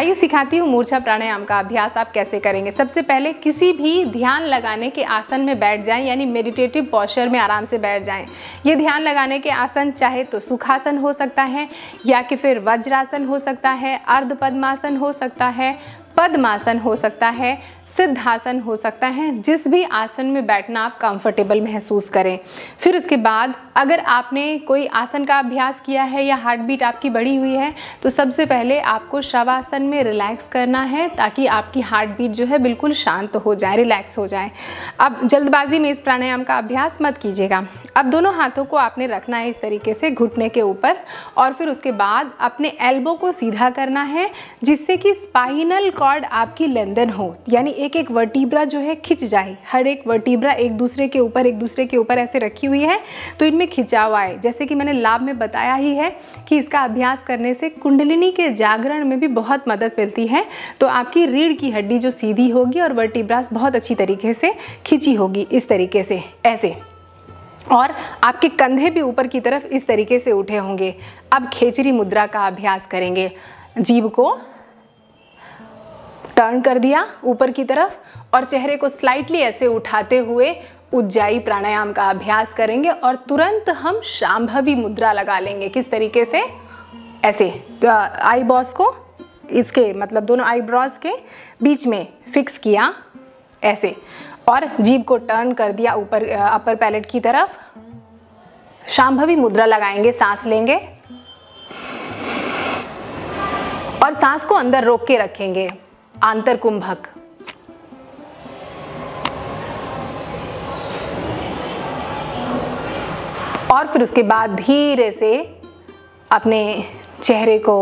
आइए सिखाती हूँ मूर्छा प्राणायाम का अभ्यास आप कैसे करेंगे। सबसे पहले किसी भी ध्यान लगाने के आसन में बैठ जाएं, यानी मेडिटेटिव पोस्चर में आराम से बैठ जाएं। ये ध्यान लगाने के आसन चाहे तो सुखासन हो सकता है, या कि फिर वज्रासन हो सकता है, अर्ध पद्मासन हो सकता है, पद्मासन हो सकता है, सिद्धासन हो सकता है। जिस भी आसन में बैठना आप कंफर्टेबल महसूस करें। फिर उसके बाद अगर आपने कोई आसन का अभ्यास किया है या हार्ट बीट आपकी बढ़ी हुई है तो सबसे पहले आपको शवासन में रिलैक्स करना है, ताकि आपकी हार्ट बीट जो है बिल्कुल शांत हो जाए, रिलैक्स हो जाए। अब जल्दबाजी में इस प्राणायाम का अभ्यास मत कीजिएगा। अब दोनों हाथों को आपने रखना है इस तरीके से घुटने के ऊपर, और फिर उसके बाद अपने एल्बो को सीधा करना है, जिससे कि स्पाइनल कॉर्ड आपकी लेंथन हो, यानी एक एक वर्टिब्रा जो है खिंच जाए। हर एक वर्टिब्रा एक दूसरे के ऊपर ऐसे रखी हुई है तो इनमें खिंचाव आए। जैसे कि मैंने लाभ में बताया ही है कि इसका अभ्यास करने से कुंडलिनी के जागरण में भी बहुत मदद मिलती है। तो आपकी रीढ़ की हड्डी जो सीधी होगी और वर्टिब्रास बहुत अच्छी तरीके से खिंची होगी, इस तरीके से ऐसे, और आपके कंधे भी ऊपर की तरफ इस तरीके से उठे होंगे। अब खेचरी मुद्रा का अभ्यास करेंगे। जीभ को टर्न कर दिया ऊपर की तरफ और चेहरे को स्लाइटली ऐसे उठाते हुए उज्जाई प्राणायाम का अभ्यास करेंगे, और तुरंत हम शांभवी मुद्रा लगा लेंगे। किस तरीके से? ऐसे आई बॉस को इसके मतलब दोनों आईब्रोज के बीच में फिक्स किया ऐसे, और जीभ को टर्न कर दिया ऊपर अपर पैलेट की तरफ। शांभवी मुद्रा लगाएंगे, सांस लेंगे और सांस को अंदर रोक के रखेंगे, आंतर कुंभक। और फिर उसके बाद धीरे से अपने चेहरे को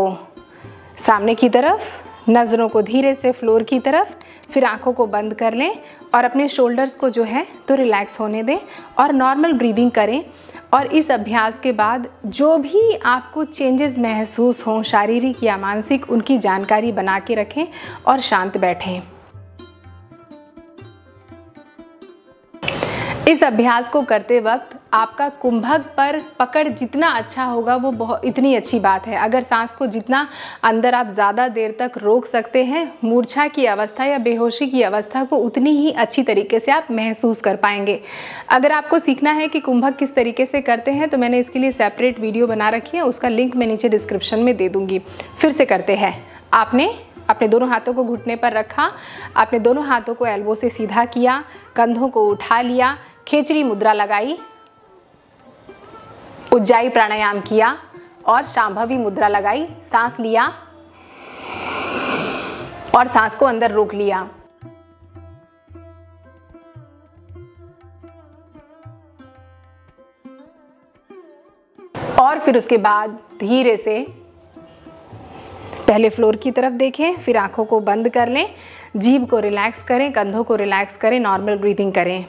सामने की तरफ, नज़रों को धीरे से फ्लोर की तरफ, फिर आंखों को बंद कर लें और अपने शोल्डर्स को जो है तो रिलैक्स होने दें और नॉर्मल ब्रीदिंग करें। और इस अभ्यास के बाद जो भी आपको चेंजेस महसूस हों, शारीरिक या मानसिक, उनकी जानकारी बना के रखें और शांत बैठें। इस अभ्यास को करते वक्त आपका कुंभक पर पकड़ जितना अच्छा होगा वो इतनी अच्छी बात है। अगर सांस को जितना अंदर आप ज़्यादा देर तक रोक सकते हैं, मूर्छा की अवस्था या बेहोशी की अवस्था को उतनी ही अच्छी तरीके से आप महसूस कर पाएंगे। अगर आपको सीखना है कि कुंभक किस तरीके से करते हैं तो मैंने इसके लिए सेपरेट वीडियो बना रखी है, उसका लिंक मैं नीचे डिस्क्रिप्शन में दे दूँगी। फिर से करते हैं। आपने अपने दोनों हाथों को घुटने पर रखा, अपने दोनों हाथों को एल्बो से सीधा किया, कंधों को उठा लिया, खेचरी मुद्रा लगाई, उज्जाई प्राणायाम किया और शांभवी मुद्रा लगाई, सांस लिया और सांस को अंदर रोक लिया। और फिर उसके बाद धीरे से पहले फ्लोर की तरफ देखें, फिर आंखों को बंद कर लें, जीभ को रिलैक्स करें, कंधों को रिलैक्स करें, नॉर्मल ब्रीदिंग करें।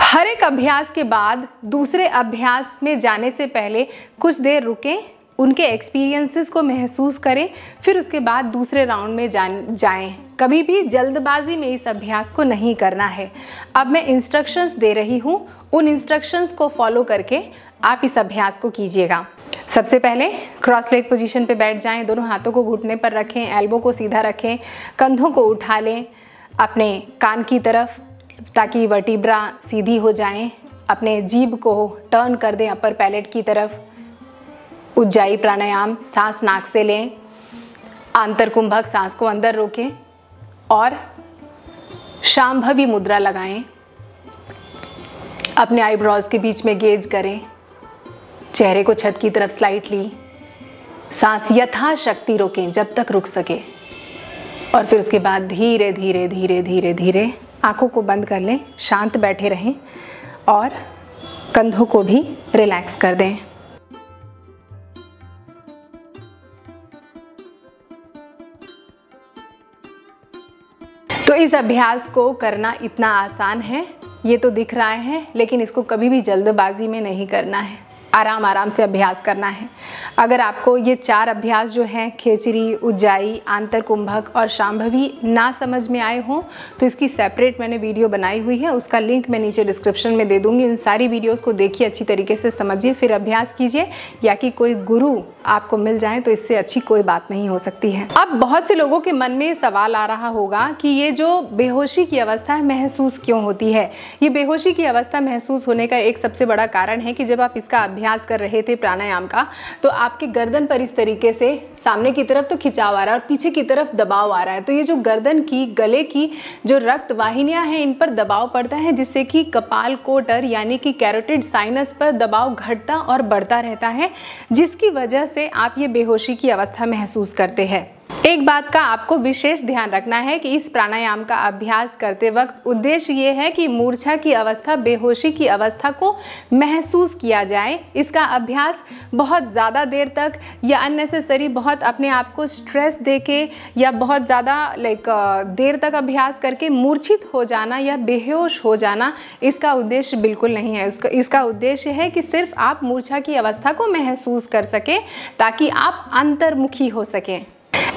हर एक अभ्यास के बाद दूसरे अभ्यास में जाने से पहले कुछ देर रुकें, उनके एक्सपीरियंसेस को महसूस करें, फिर उसके बाद दूसरे राउंड में जाएं। कभी भी जल्दबाजी में इस अभ्यास को नहीं करना है। अब मैं इंस्ट्रक्शंस दे रही हूँ, उन इंस्ट्रक्शंस को फॉलो करके आप इस अभ्यास को कीजिएगा। सबसे पहले क्रॉस लेग पोजीशन पे बैठ जाएं, दोनों हाथों को घुटने पर रखें, एल्बो को सीधा रखें, कंधों को उठा लें अपने कान की तरफ ताकि वर्टिब्रा सीधी हो जाएं। अपने जीभ को टर्न कर दें अपर पैलेट की तरफ। उज्जाई प्राणायाम, सांस नाक से लें, आंतर कुंभक, सांस को अंदर रोकें और शांभवी मुद्रा लगाएं। अपने आईब्रोज के बीच में गेज करें, चेहरे को छत की तरफ स्लाइटली, सांस यथाशक्ति रोकें जब तक रुक सके, और फिर उसके बाद धीरे धीरे धीरे धीरे धीरे आंखों को बंद कर लें, शांत बैठे रहें और कंधों को भी रिलैक्स कर दें। तो इस अभ्यास को करना इतना आसान है, ये तो दिख रहा है, लेकिन इसको कभी भी जल्दबाजी में नहीं करना है। आराम आराम से अभ्यास करना है। अगर आपको ये 4 अभ्यास जो हैं खेचरी, उज्जाई, आंतर कुंभक और शांभवी ना समझ में आए हों तो इसकी सेपरेट मैंने वीडियो बनाई हुई है, उसका लिंक मैं नीचे डिस्क्रिप्शन में दे दूंगी। इन सारी वीडियोस को देखिए, अच्छी तरीके से समझिए, फिर अभ्यास कीजिए। या कि कोई गुरु आपको मिल जाए तो इससे अच्छी कोई बात नहीं हो सकती है। अब बहुत से लोगों के मन में सवाल आ रहा होगा कि ये जो बेहोशी की अवस्था महसूस क्यों होती है। ये बेहोशी की अवस्था महसूस होने का एक सबसे बड़ा कारण है कि जब आप इसका अभ्यास कर रहे थे प्राणायाम का, तो आपके गर्दन पर इस तरीके से सामने की तरफ तो खिंचाव आ रहा है और पीछे की तरफ दबाव आ रहा है। तो ये जो गर्दन की, गले की जो रक्त वाहिनियां हैं, इन पर दबाव पड़ता है, जिससे कि कपाल कोटर यानी कि कैरोटिड साइनस पर दबाव घटता और बढ़ता रहता है, जिसकी वजह से आप ये बेहोशी की अवस्था महसूस करते हैं। एक बात का आपको विशेष ध्यान रखना है कि इस प्राणायाम का अभ्यास करते वक्त उद्देश्य ये है कि मूर्छा की अवस्था, बेहोशी की अवस्था को महसूस किया जाए। इसका अभ्यास बहुत ज़्यादा देर तक या अननेसेसरी बहुत अपने आप को स्ट्रेस देके या बहुत ज़्यादा देर तक अभ्यास करके मूर्छित हो जाना या बेहोश हो जाना, इसका उद्देश्य बिल्कुल नहीं है। इसका उद्देश्य है कि सिर्फ आप मूर्छा की अवस्था को महसूस कर सकें ताकि आप अंतर्मुखी हो सकें।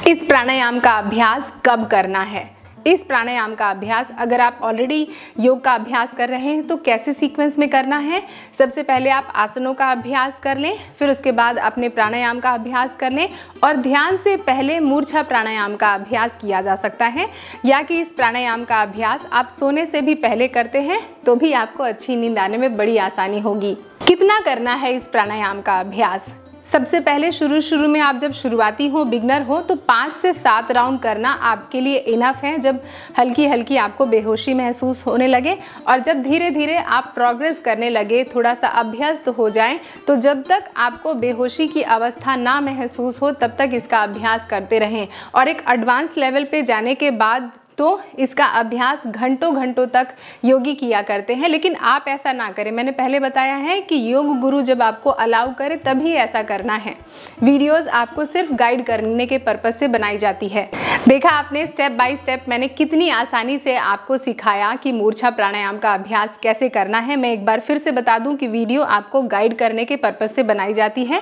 इस प्राणायाम का अभ्यास कब करना है? इस प्राणायाम का अभ्यास अगर आप ऑलरेडी योग का अभ्यास कर रहे हैं तो कैसे सीक्वेंस में करना है? सबसे पहले आप आसनों का अभ्यास कर लें, फिर उसके बाद अपने प्राणायाम का अभ्यास कर लें और ध्यान से पहले मूर्छा प्राणायाम का अभ्यास किया जा सकता है। या कि इस प्राणायाम का अभ्यास आप सोने से भी पहले करते हैं तो भी आपको अच्छी नींद आने में बड़ी आसानी होगी। कितना करना है इस प्राणायाम का अभ्यास? सबसे पहले शुरू में आप जब शुरुआती हो, बिगनर हो, तो 5 से 7 राउंड करना आपके लिए इनफ है। जब हल्की हल्की आपको बेहोशी महसूस होने लगे और जब धीरे धीरे आप प्रोग्रेस करने लगे, थोड़ा सा अभ्यस्त हो जाएं, तो जब तक आपको बेहोशी की अवस्था ना महसूस हो तब तक इसका अभ्यास करते रहें। और एक एडवांस लेवल पे जाने के बाद तो इसका अभ्यास घंटों तक योगी किया करते हैं, लेकिन आप ऐसा ना करें। मैंने पहले बताया है कि योग गुरु जब आपको अलाउ करे तभी ऐसा करना है। वीडियोस आपको सिर्फ गाइड करने के पर्पस से बनाई जाती है। देखा आपने स्टेप बाय स्टेप मैंने कितनी आसानी से आपको सिखाया कि मूर्छा प्राणायाम का अभ्यास कैसे करना है। मैं एक बार फिर से बता दूं कि वीडियो आपको गाइड करने के पर्पस से बनाई जाती है।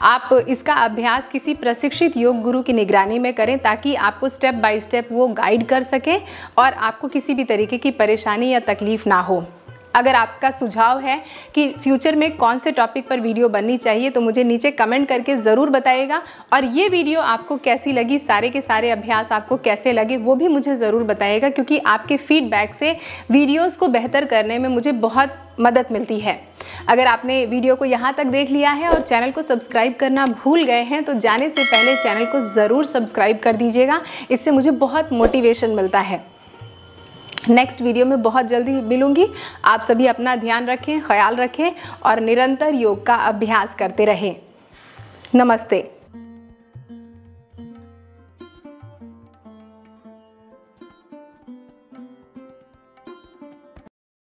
आप इसका अभ्यास किसी प्रशिक्षित योग गुरु की निगरानी में करें ताकि आपको स्टेप बाय स्टेप वो गाइड कर सके और आपको किसी भी तरीके की परेशानी या तकलीफ ना हो। अगर आपका सुझाव है कि फ्यूचर में कौन से टॉपिक पर वीडियो बननी चाहिए तो मुझे नीचे कमेंट करके ज़रूर बताइएगा। और ये वीडियो आपको कैसी लगी, सारे के सारे अभ्यास आपको कैसे लगे वो भी मुझे ज़रूर बताइएगा, क्योंकि आपके फीडबैक से वीडियोस को बेहतर करने में मुझे बहुत मदद मिलती है। अगर आपने वीडियो को यहाँ तक देख लिया है और चैनल को सब्सक्राइब करना भूल गए हैं तो जाने से पहले चैनल को ज़रूर सब्सक्राइब कर दीजिएगा। इससे मुझे बहुत मोटिवेशन मिलता है। नेक्स्ट वीडियो में बहुत जल्दी मिलूंगी। आप सभी अपना ध्यान रखें, ख्याल रखें और निरंतर योग का अभ्यास करते रहें। नमस्ते।